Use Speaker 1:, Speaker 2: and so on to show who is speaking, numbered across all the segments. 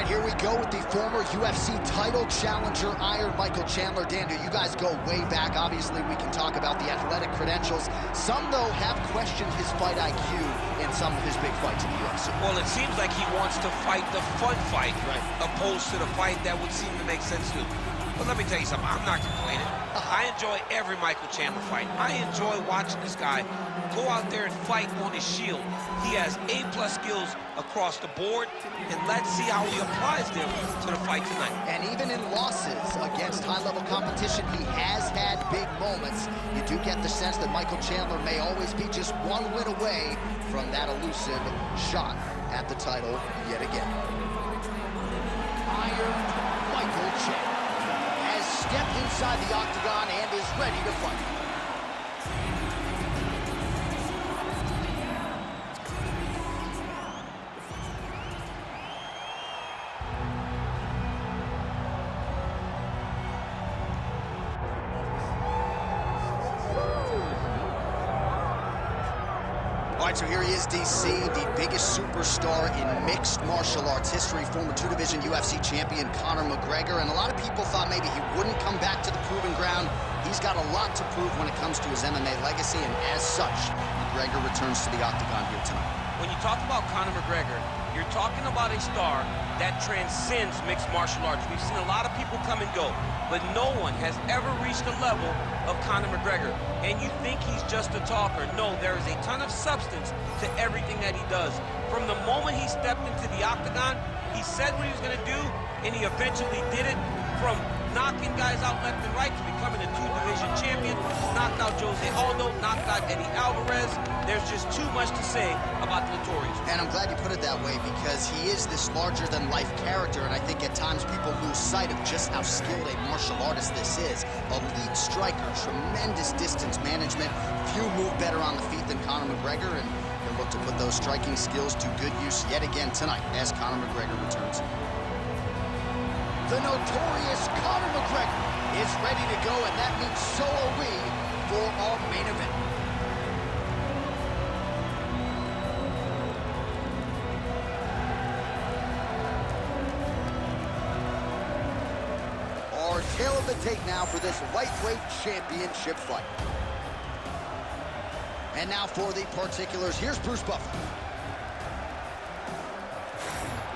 Speaker 1: here we go with the former UFC title challenger, Iron Michael Chandler. Dan, you guys go way back. Obviously, we can talk about the athletic credentials. Some, though, have questioned his fight IQ in some of his big fights in the UFC.
Speaker 2: Well, it seems like he wants to fight the fun fight, opposed to the fight that would seem to make sense to. But let me tell you something, I'm not complaining. I enjoy every Michael Chandler fight. I enjoy watching this guy go out there and fight on his shield. He has A-plus skills across the board, and let's see how he applies them to the fight tonight.
Speaker 1: And even in losses against high-level competition, he has had big moments. You do get the sense that Michael Chandler may always be just one win away from that elusive shot at the title yet again. Iron Michael Chandler has stepped inside the octagon and is ready to fight. All right, so here he is, DC, the biggest superstar in mixed martial arts history, former two-division UFC champion Conor McGregor, and a lot of people thought maybe he wouldn't come back to the proving ground. He's got a lot to prove when it comes to his MMA legacy, and as such, McGregor returns to the octagon here tonight.
Speaker 2: When you talk about Conor McGregor, you're talking about a star that transcends mixed martial arts. We've seen a lot of people come and go, but no one has ever reached the level of Conor McGregor. And you think he's just a talker. No, there is a ton of substance to everything that he does. From the moment he stepped into the octagon, he said what he was going to do, and he eventually did it. From knocking guys out left and right to becoming a two-division champion, knocked out Jose Aldo, knocked out Eddie Alvarez. There's just too much to say about the Notorious.
Speaker 1: And I'm glad you put it that way, because he is this larger-than-life character, and I think at times people lose sight of just how skilled a martial artist this is. Elite striker, tremendous distance management. Few move better on the feet than Conor McGregor, and he'll look to put those striking skills to good use yet again tonight as Conor McGregor returns. The notorious Conor McGregor is ready to go, and that means so are we for our main event. Our tail of the tape now for this lightweight championship fight. And now for the particulars, here's Bruce Buffer.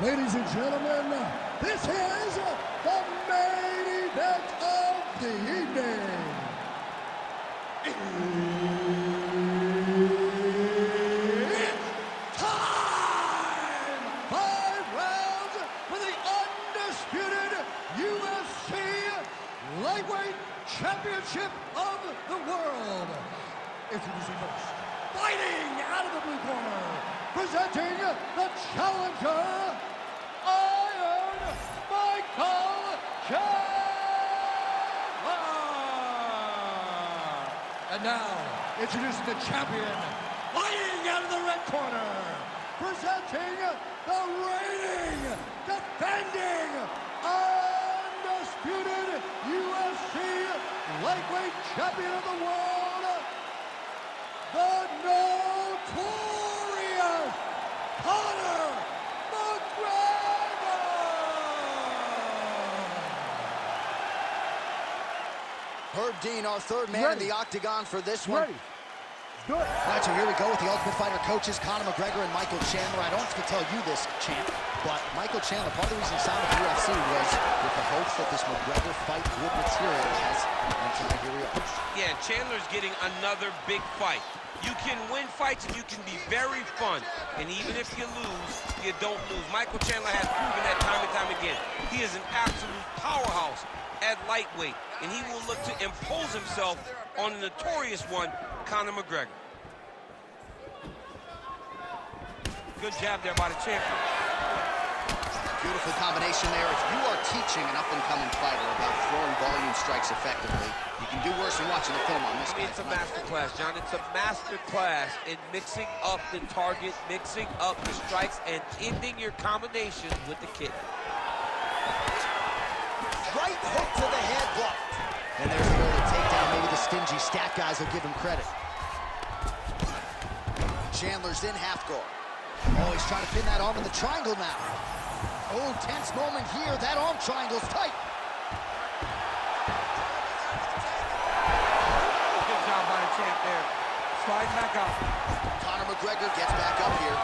Speaker 3: Ladies and gentlemen, this is the main event of the evening. It's time! 5 rounds for the undisputed UFC Lightweight Championship of the World. Introducing first, fighting out of the blue corner, presenting the challenger, Iron Michael Chandler! And now, introducing the champion, fighting out of the red corner, presenting the reigning, defending, undisputed UFC lightweight champion of the world, the notorious Conor McGregor!
Speaker 1: Herb Dean, our third man in the octagon for this one.
Speaker 3: Ready. Good.
Speaker 1: All right, so here we go with the Ultimate Fighter coaches, Conor McGregor and Michael Chandler. I don't have to tell you this, champ, but Michael Chandler, part of the reason he signed with the UFC was with the hopes that this McGregor fight would materialize, and tonight here we are.
Speaker 2: Yeah, Chandler's getting another big fight. You can win fights and you can be very fun. And even if you lose, you don't lose. Michael Chandler has proven that time and time again. He is an absolute powerhouse at lightweight, and he will look to impose himself on the notorious one, Conor McGregor. Good jab there by the champion.
Speaker 1: Beautiful combination there. If you are teaching an up-and-coming fighter about throwing volume strikes effectively, you can do worse than watching the film on this guy.
Speaker 2: It's a master class, John. It's a master class in mixing up the target, mixing up the strikes, and ending your combination with the kick.
Speaker 1: Right hook to the head, blocked. And there's the early takedown. Maybe the stingy stat guys will give him credit. Chandler's in half guard. Oh, he's trying to pin that arm in the triangle now. Oh, tense moment here. That arm triangle's tight.
Speaker 3: Good job by the champ there. Sliding back up.
Speaker 1: Conor McGregor gets back up here.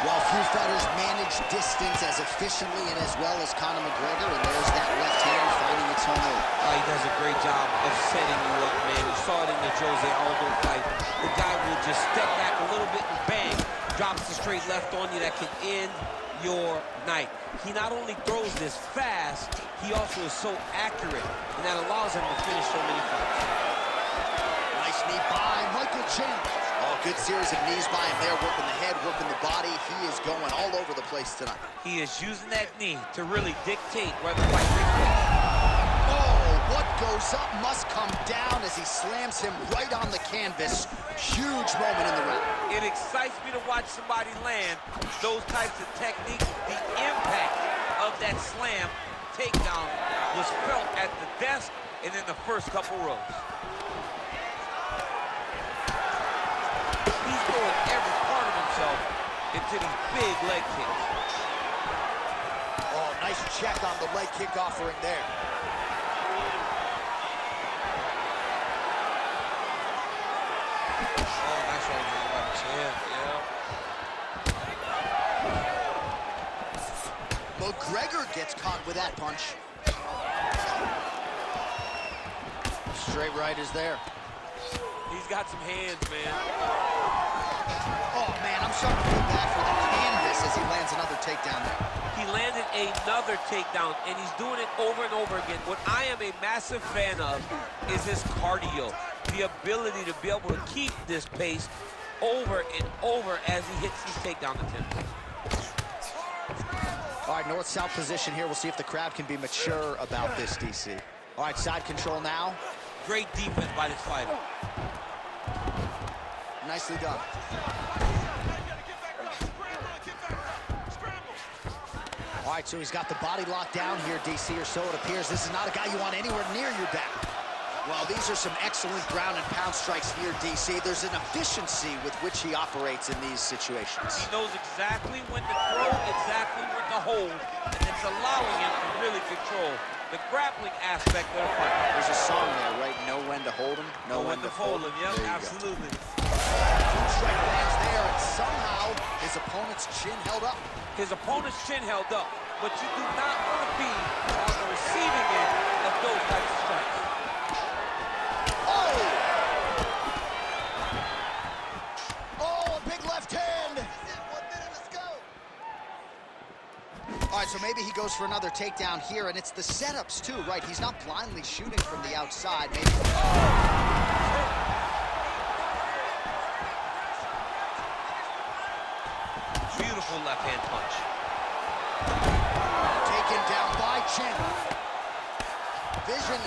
Speaker 1: While few fighters manage distance as efficiently and as well as Conor McGregor, and there's that left hand finding its home move.
Speaker 2: He does a great job of setting you up, man. You saw it in the Jose Aldo fight. The guy will just step back a little bit and bang, drops the straight left on you that can end your night. He not only throws this fast, he also is so accurate, and that allows him to finish so many fights.
Speaker 1: Nice knee by Michael Chandler. Oh, good series of knees by him there, working the head, working the body. He is going all over the place tonight.
Speaker 2: He is using that knee to really dictate where the fight takes place.
Speaker 1: Oh, what goes up must come down as he slams him right on the canvas. Huge moment in the round.
Speaker 2: It excites me to watch somebody land those types of techniques. The impact of that slam takedown was felt at the desk and in the first couple rows. He's throwing every part of himself into these big leg kicks.
Speaker 1: Oh, nice check on the leg kick offering there.
Speaker 2: Oh, nice right hand by the chin, yeah.
Speaker 1: McGregor gets caught with that punch. Straight right is there.
Speaker 2: He's got some hands, man.
Speaker 1: Oh, man, I'm starting to feel bad for the canvas as he lands another takedown there.
Speaker 2: He landed another takedown, and he's doing it over and over again. What I am a massive fan of is his cardio, the ability to be able to keep this pace over and over as he hits these takedown attempts.
Speaker 1: All right, north-south position here. We'll see if the crowd can be mature about this, DC. All right, side control now.
Speaker 2: Great defense by this fighter.
Speaker 1: Nicely done. All right, so he's got the body locked down here, DC, or so it appears. This is not a guy you want anywhere near your back. Well, these are some excellent ground and pound strikes here, DC. There's an efficiency with which he operates in these situations.
Speaker 2: He knows exactly when to throw, exactly when to hold, and it's allowing him to really control the grappling aspect of the fight.
Speaker 1: There's a song there, right? Know when to hold him, know when to fold him.
Speaker 2: Yep, absolutely.
Speaker 1: Two strike lands there, and somehow his opponent's chin held up.
Speaker 2: His opponent's chin held up, but you do not want to be on the receiving end of those types of strikes.
Speaker 1: Oh, a big left hand. 1 minute, let's go. All right, so maybe he goes for another takedown here, and it's the setups too, right? He's not blindly shooting from the outside. Maybe.
Speaker 2: Beautiful left-hand punch.
Speaker 1: Taken down by Chandler. Vision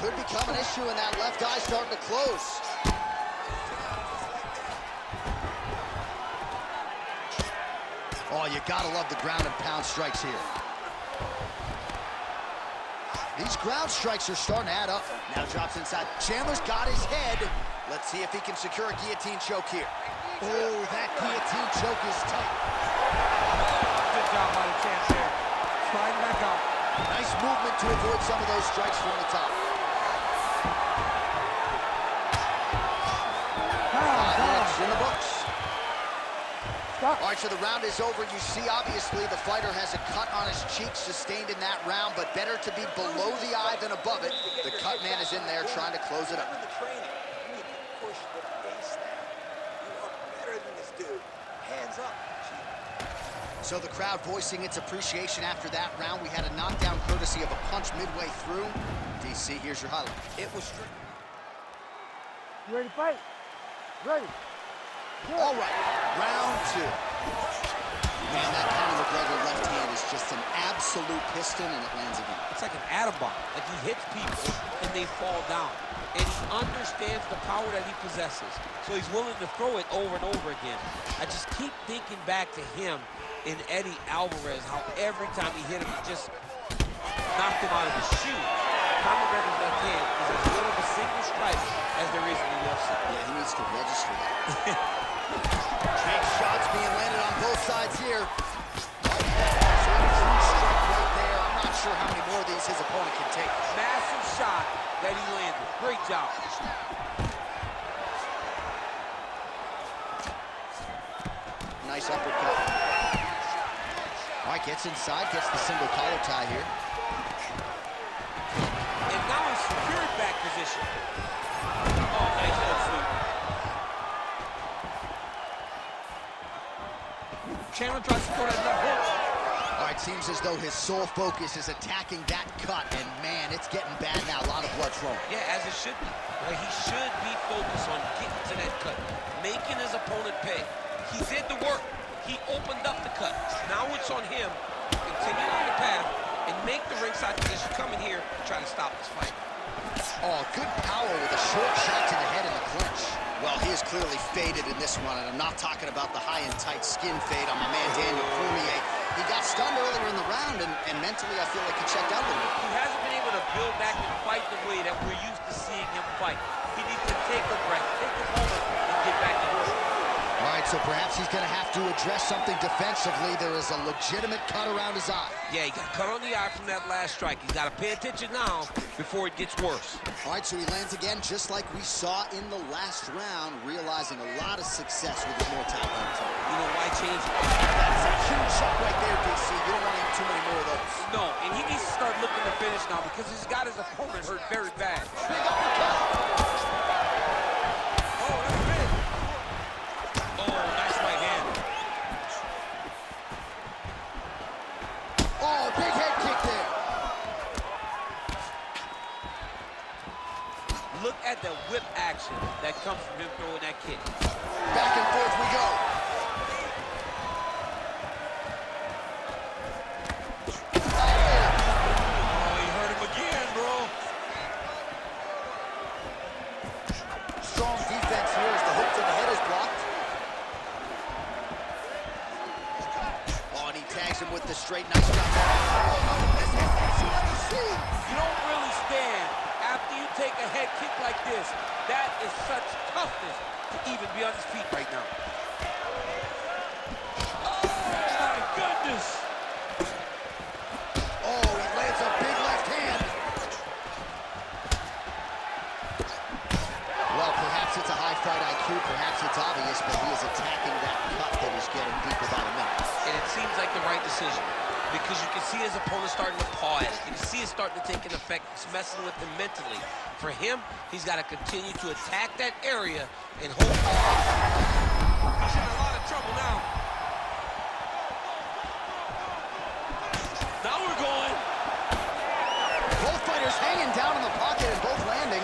Speaker 1: could become an issue, and that left eye starting to close. Oh, you gotta love the ground and pound strikes here. These ground strikes are starting to add up. Now drops inside. Chandler's got his head. Let's see if he can secure a guillotine choke here. Oh, that guillotine choke is tight.
Speaker 3: Good job by the champ there. Sliding back up.
Speaker 1: Nice movement to avoid some of those strikes from the top. 5 minutes in the books.
Speaker 3: Stop.
Speaker 1: All right, so the round is over. You see, obviously, the fighter has a cut on his cheek sustained in that round, but better to be below the eye than above it. The cut man is in there trying to close it up. So the crowd voicing its appreciation after that round. We had a knockdown courtesy of a punch midway through. DC, here's your highlight.
Speaker 2: It was
Speaker 3: You ready to fight? Ready. Good.
Speaker 1: All right, round 2. Man, that Conor McGregor left hand is just an absolute piston, and it lands again.
Speaker 2: It's like an atom bomb. Like he hits people and they fall down. And he understands the power that he possesses. So he's willing to throw it over and over again. I just keep thinking back to him in Eddie Alvarez, how every time he hit him, he just knocked him out of his shoes. Conor McGregor's left hand is as good of a single strike as there is in the UFC.
Speaker 1: Yeah, he needs to register that. Big shots being landed on both sides here. sure how many more of these his opponent can take.
Speaker 2: Massive shot that he landed. Great job.
Speaker 1: Nice uppercut. All right, gets inside, gets the single collar tie here.
Speaker 2: And now in secured back position. Oh, nice head sweep. Chandler tries to throw that left hook.
Speaker 1: All right, seems as though his sole focus is attacking that cut, and man, it's getting bad now. A lot of blood flowing.
Speaker 2: Yeah, as it should be. But he should be focused on getting to that cut, making his opponent pay. He did the work. He opened up the cut. Now it's on him to continue on the path and make the ringside position come in here and try to stop this fight.
Speaker 1: Oh, good power with a short shot to the head in the clinch. Well, he is clearly faded in this one, and I'm not talking about the high and tight skin fade on my man Daniel Cormier. He got stunned earlier in the round, and mentally I feel like he checked out a little bit.
Speaker 2: He hasn't been able to build back and fight the way that we're used to seeing him fight. He needs to take a breath, take a moment, and get back to work.
Speaker 1: All right, so perhaps he's going to have to address something defensively. There is a legitimate cut around his eye.
Speaker 2: Yeah, he got cut on the eye from that last strike. He's got to pay attention now before it gets worse.
Speaker 1: All right, so he lands again, just like we saw in the last round, realizing a lot of success with his more time.
Speaker 2: You know why change it?
Speaker 1: That's a huge shot right there, DC. You don't want to eat too many more of those.
Speaker 2: No, and he needs to start looking to finish now because he's got his opponent hurt very bad.
Speaker 1: Big uppercut.
Speaker 2: Look at the whip action that comes from him throwing that kick.
Speaker 1: Back and forth we go.
Speaker 2: Oh, he hurt him again, bro.
Speaker 1: Strong defense here as the hook to the head is blocked. Oh, and he tags him with the straight, nice job.
Speaker 2: You don't really stand after you take a head kick like this. That is such toughness to even be on his feet right now. Oh, my goodness.
Speaker 1: Oh, he lands a big left hand. Well, perhaps it's a high fight IQ, perhaps it's obvious, but he is attacking that cut that is getting deep without a minute.
Speaker 2: And it seems like the right decision, because you can see his opponent starting to paw at it. You can see it starting to take an effect. It's messing with him mentally. For him, he's got to continue to attack that area and hold on. He's in a lot of trouble now. Now we're going.
Speaker 1: Both fighters hanging down in the pocket and both landing.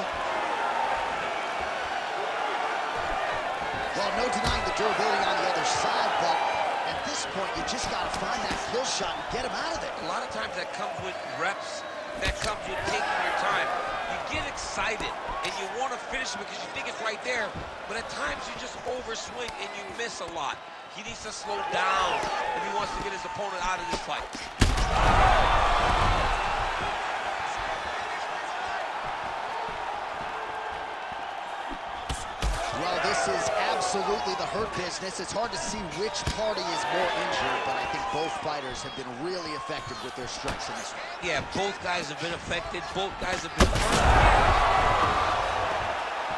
Speaker 1: Well, no denying the durability on the other side, but at this point, you just got to find that kill shot and get him out of there.
Speaker 2: A lot of times that comes with reps, that comes with taking your time. You get excited, and you want to finish it because you think it's right there, but at times you just overswing and you miss a lot. He needs to slow down if he wants to get his opponent out of this fight.
Speaker 1: Well, this is absolutely the hurt business. It's hard to see which party is more injured, but I think both fighters have been really effective with their strikes in this one.
Speaker 2: Yeah, both guys have been affected. Both guys have been hurt.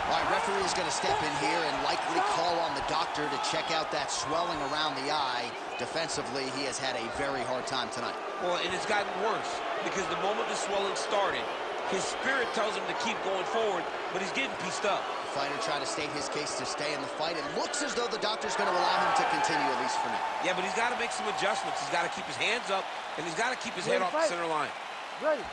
Speaker 1: All right, referee is going to step in here and likely call on the doctor to check out that swelling around the eye. Defensively, he has had a very hard time tonight.
Speaker 2: Well, and it's gotten worse because the moment the swelling started, his spirit tells him to keep going forward, but he's getting pieced up.
Speaker 1: Fighter trying to state his case to stay in the fight. It looks as though the doctor's going to allow him to continue, at least for now.
Speaker 2: Yeah, but he's got to make some adjustments. He's got to keep his hands up, and he's got to keep his head off the center line.
Speaker 3: Ready.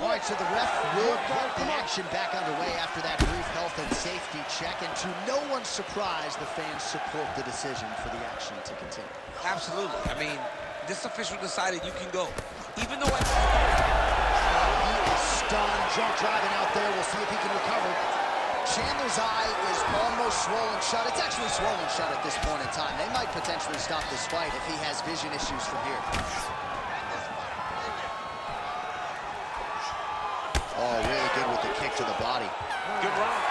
Speaker 1: All right, so the ref will get the action back underway after that brief health and safety check. And to no one's surprise, the fans support the decision for the action to continue.
Speaker 2: Absolutely. I mean, this official decided you can go. Even though
Speaker 1: he is stunned, jump driving out there. We'll see if he can recover. Chandler's eye is almost swollen shut. It's actually swollen shut at this point in time. They might potentially stop this fight if he has vision issues from here. Oh, really good with the kick to the body.
Speaker 2: good round.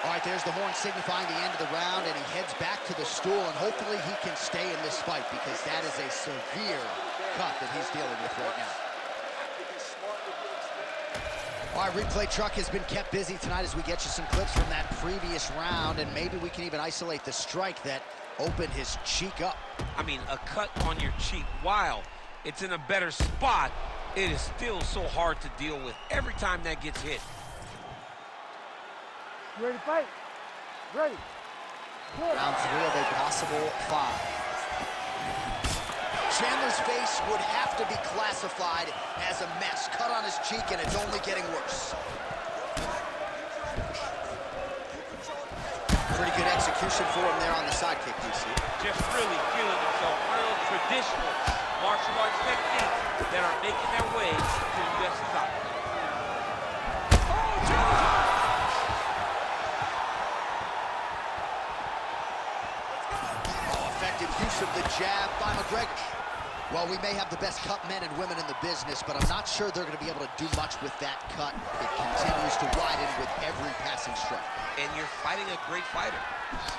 Speaker 1: All right, there's the horn signifying the end of the round, and he heads back to the stool, and hopefully he can stay in this fight because that is a severe cut that he's dealing with right now. All right, replay truck has been kept busy tonight as we get you some clips from that previous round, and maybe we can even isolate the strike that opened his cheek up.
Speaker 2: I mean, a cut on your cheek, while it's in a better spot, it is still so hard to deal with every time that gets hit.
Speaker 4: You ready to fight? Ready.
Speaker 1: Round 3 of a possible 5. Chandler's face would have to be classified as a mess. Cut on his cheek, and it's only getting worse. Pretty good execution for him there on the sidekick, DC.
Speaker 2: Just really feeling himself. One of those traditional martial arts techniques that are making their way to the UFC top.
Speaker 1: Effective use of the jab by McGregor. Well, we may have the best cut men and women in the business, but I'm not sure they're going to be able to do much with that cut. It continues to widen with every passing strike.
Speaker 2: And you're fighting a great fighter.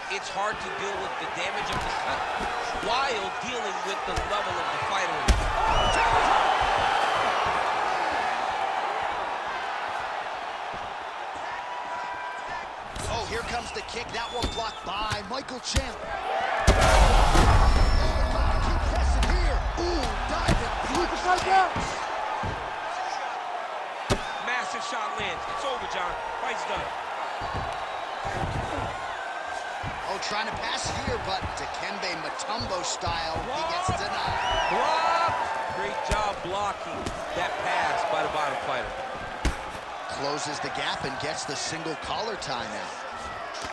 Speaker 2: It's hard to deal with the damage of the cut while dealing with the level of the fighter.
Speaker 1: Oh, here comes the kick. That one blocked by Michael Chandler.
Speaker 2: Massive shot lands. It's over, John. Fight's done.
Speaker 1: Oh, trying to pass here, but Dikembe Mutombo style, he gets denied.
Speaker 2: Block! Great job blocking that pass by the bottom fighter.
Speaker 1: Closes the gap and gets the single collar tie now.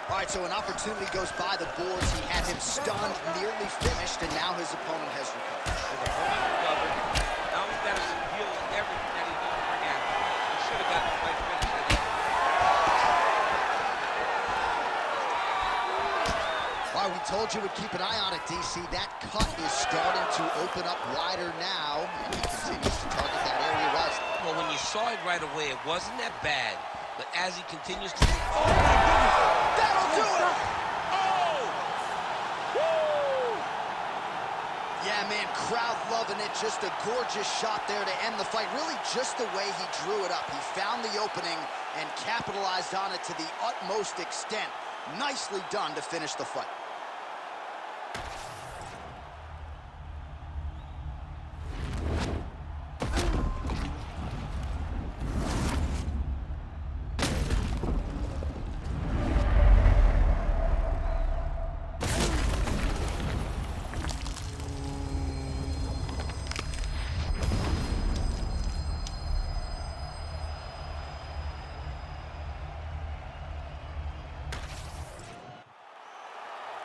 Speaker 1: All right, so an opportunity goes by the boards. He had him stunned, nearly finished, and now his opponent has recovered.
Speaker 2: Now he's got to deal with everything that he's going to bring out. He should have got the fight finished, I think.
Speaker 1: All right, we told you we'd keep an eye on it, DC. That cut is starting to open up wider now, and he continues to target that area west.
Speaker 2: Well, when you saw it right away, it wasn't that bad. But as he continues to... Oh, my goodness!
Speaker 1: That'll do it!
Speaker 2: Oh! Woo!
Speaker 1: Yeah, man, crowd loving it. Just a gorgeous shot there to end the fight. Really just the way he drew it up. He found the opening and capitalized on it to the utmost extent. Nicely done to finish the fight.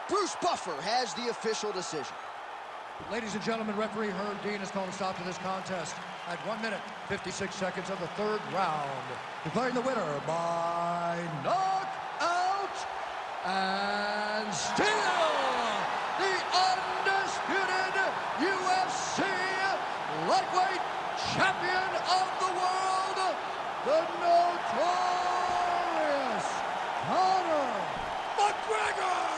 Speaker 1: Bruce Buffer has the official decision.
Speaker 3: Ladies and gentlemen, referee Herb Dean has called a stop to this contest at 1 minute, 56 seconds of the 3rd round. Declaring the winner by knockout and still the undisputed UFC lightweight champion of the world, the notorious Conor McGregor!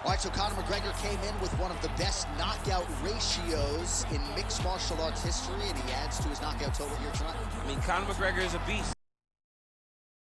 Speaker 1: All right, so Conor McGregor came in with one of the best knockout ratios in mixed martial arts history, and he adds to his knockout total here tonight.
Speaker 2: I mean, Conor McGregor is a beast.